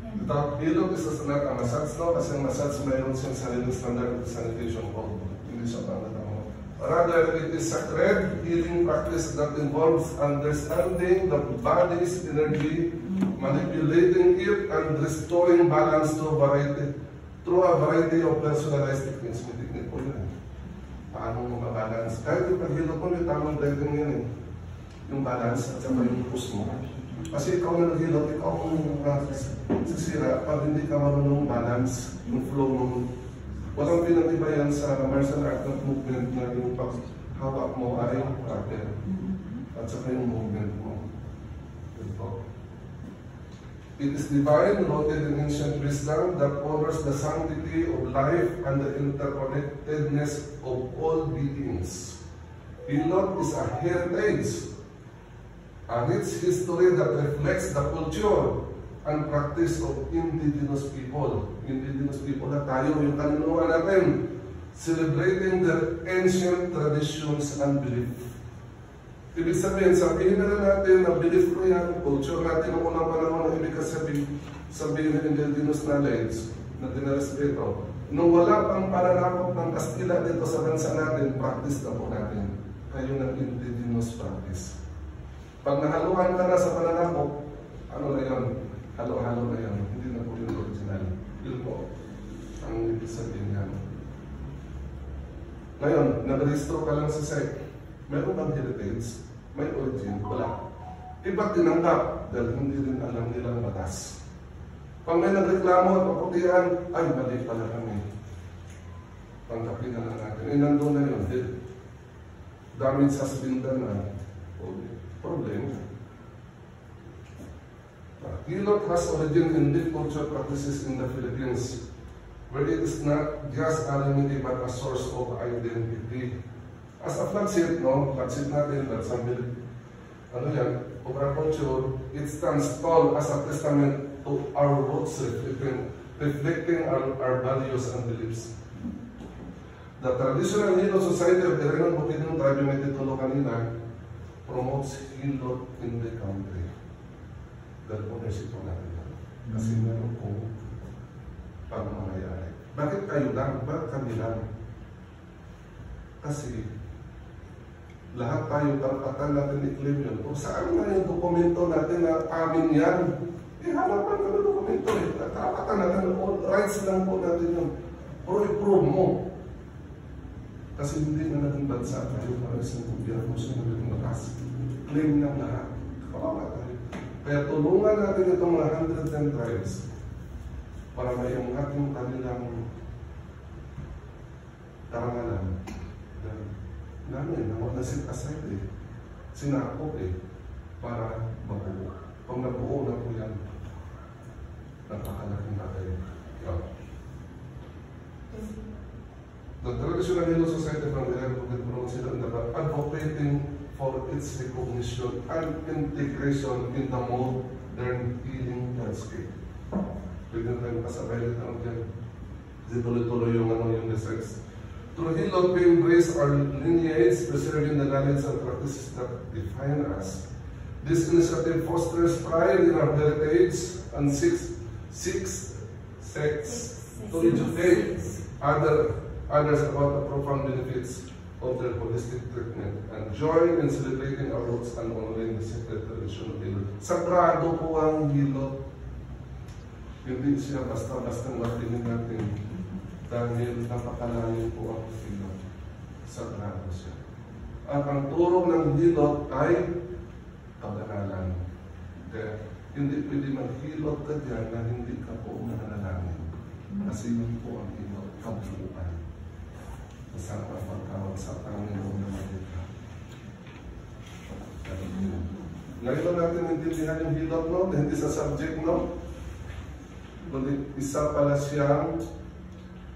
Hilot is not a massage, no? Kasi ang massage mayroon siyang sariling standard of sanitation code. Hindi siya pangatama. Rather, it is sacred healing practice that involves understanding the body's energy, manipulating it, and restoring balance through a variety of personalized techniques. May technique po yun. Paano mo mabalance? Kahit yung paghilot mo, may tamang dating yan eh. Yung balance at saka yung push mo. Kasi ikaw na naghilot, ikaw kung sisira pag hindi ka marunong balance yung flow mo. Walang pinag-iba yan sa martial art ng movement na yung paghawak mo ay proper. At saka yung movement mo. Ito. It is divine, rooted in ancient wisdom that honors the sanctity of life and the interconnectedness of all beings. Hilot is a heritage, a rich history that reflects the culture and practice of indigenous people. Indigenous people na tayo, yung kanunuan natin, celebrating their ancient traditions and beliefs. Ibig sabihin na natin na belief ko yan, culture natin ng unang panahon na ibig sabihin ng indigenous knowledge na dinarespeto. Nung wala pang pananakop ng Kastila dito sa bansa natin, practice na po natin. Kayo ng indigenous practice. Pag nahaluhan ka na sa pananakop, ano na yun? Halo-halo na yun. Hindi na po yung original. Yun po ang ibig sabihin yan. Ngayon, nag-registro ka lang sa site. Meron bang heritage? May origin? Wala. Iba't tinanggap dahil hindi rin alam nilang batas. Pag may nagreklamo at paputihan, ay mali pala kami. Tanggapin na lang natin. Eh, nandun na yun. Damage has been done na. Problem. Hilot has origin in deep culture practices in the Philippines, where it is not just a remedy but a source of identity. As a flagship, no? Flagship natin, that's something, ano yan, of our culture, it stands tall as a testament to our roots, reflecting our values and beliefs. The traditional Hilot Society of the Renan Bukidnon Tribe, yung may titulo kanina, promotes Hilot in the country. Dahil ownership po natin yan. Kasi meron po pagmamayari. Bakit kayo lang? Bakit kami lang? Kasi lahat tayo karapatan natin i-claim yun. Kung saan nga yung dokumento natin na amin yan, hanapan ka ng dokumento eh. Karapatan natin, all rights lang po natin yun. Pero i-prove mo. Kasi hindi na naging bansa tayo para sa gobyerno sa naging batas. Claim ng lahat. Kawawa tayo. Kaya tulungan natin itong mga 110 tribes para may yung ating kanilang karangalan. Namin, na sit aside eh. Sinakop eh. Para mabuo. Pag nabuo na po yan, napakalaking bagay. The traditional Hilot Society from the Republic of Philippines advocating for its recognition and integration in the modern healing landscape. Pwede tayo kasabay rin naman dyan. Kasi tuloy-tuloy yung research. Through Hilot, we embrace our lineage, preserving the knowledge and practices that define us. This initiative fosters pride in our heritage and seeks to educate others about the profound benefits of their holistic treatment and join in celebrating our roots and honoring the sacred tradition of Hilot. Sagrado po ang Hilot. Hindi siya basta-basta matingin natin. Dahil napakalayo po ang Hilot. Sagrado siya. At ang turo ng Hilot ay kabanalan. Kaya hindi pwede maghilot ka dyan na hindi ka po mananalangin. Kasi yun po ang Hilot, kabuuan. Kasama pagkawag sa Panginoon na malita. Ngayon natin intindihan yung Hilot, no? Hindi sa subject, no? Kundi isa pala siyang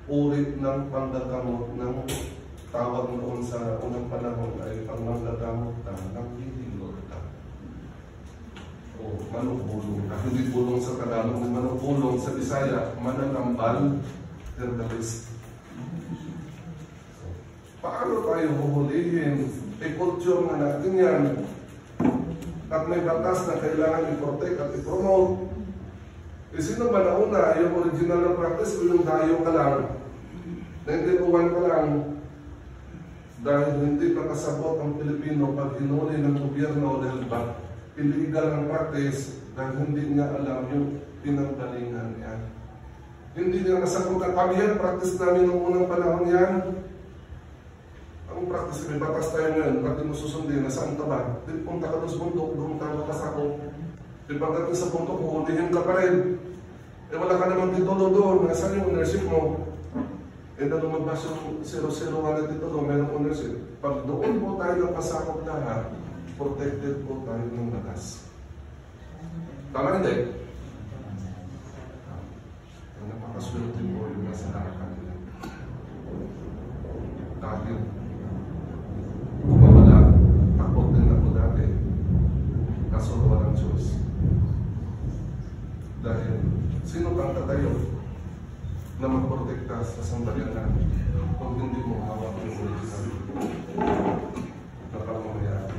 uri ng panggagamot ng tawag noon sa unang panahon ay panggagamot ng Hilot. O manubulong. Hindi bulong sa Tagalog, manubulong sa Bisaya, mananambal, herbalist. So, paano tayo huhulihin? I-culture na natin yan. At may batas na kailangan i-protect at i-promote. Sino ba nauna? Yung original na practice o yung dayo ka lang? 1901 ka lang. Dahil hindi nakasabot ang Pilipino pag hinuli ng gobyerno dahil ba illegal ang practice dahil hindi niya alam yung pinanggalingan niya. Hindi niya nasagutan. Kami yan, practice namin noong unang panahon yan. Ang practice, may batas tayo ngayon, pati mo susundin, nasaan ka ba? Punta ka doon sa bundok, doon ka makasako. Di pagdating sa bundok, huhulihin ka pa rin. Eh wala ka naman titulo doon, nasaan yung ownership mo? Eh na lumabas yung 001 na titulo, mayroong ownership. Pag doon po tayo ng pasakop lahat, protected po tayo ng batas. Tama hindi? Napakaswerte po yung nasa harapan nila. Dahil kumawala, takot din ako dati. Kaso walang Diyos. Dahil sino kang tatayo na magprotekta sa sambayan namin kung hindi mo hawak yung original na pamamayaan?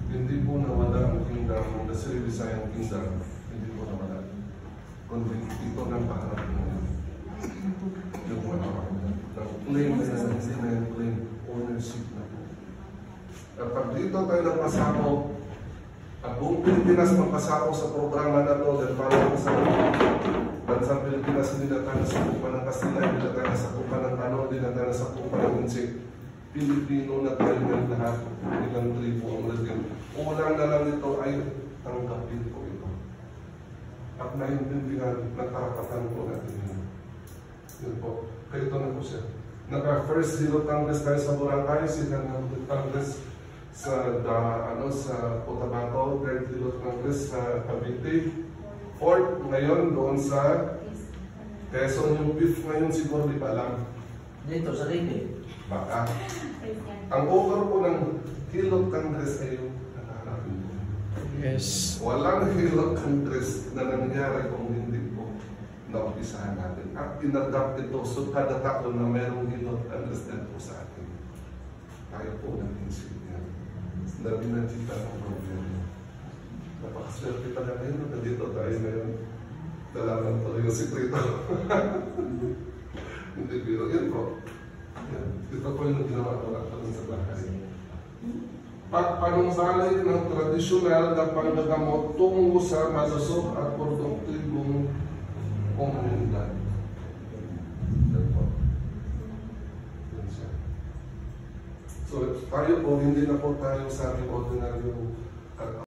Hindi po nawala ang kingdom, ang Sri Visayan Kingdom. Hindi po nawala. Kundi ito ng paharap mo. Yung mahawak mo. Claim na yan, hindi na yan claim. Ownership na po. At pag dito tayo nagpasakop, at buong Pilipinas magpasakop sa programa na ito, dahil parang sa bansang Pilipinas, hindi na tayo nasakupan ng Kastila, hindi na tayo nasakupan ng Tano, hindi na tayo nasakupan ng Insik. Pilipino na tayo ng lahat, ilang tribo ang lagyan. Ulang na lang ito ay tanggapin ko ito. At naiintindihan ng karapatan po natin yun. Yun po. Kaya ito na po siya. Naka-first zero Congress tayo sa Boracay, second Congress sa Cotabato, third zero Congress sa Cavite, fourth ngayon doon sa Quezon, yung fifth ngayon siguro di pa alam. Dito sa Leyte. Baka. Ang over po ng Hilot Congress ay yung nakaharapin po. Yes. Walang Hilot Congress na nangyari kung hindi po naumpisahan natin. At inadapt ito so kada tao na mayroong Hilot Congress din po sa atin. Tayo po nag-insip yan. Dami na kita ng problema. Napakaswerte pa na ngayon na dito tayo ngayon. Dalaman pala yung sikreto. Hindi biro. Yan po. Ito po yung ginawa ko lang sa bahay. Panumbalik ng tradisyonal na panggagamot tungo sa malusog at produktibong komunidad. Yan po. Yan siya. So tayo po, hindi na po tayo sa ating ordinaryo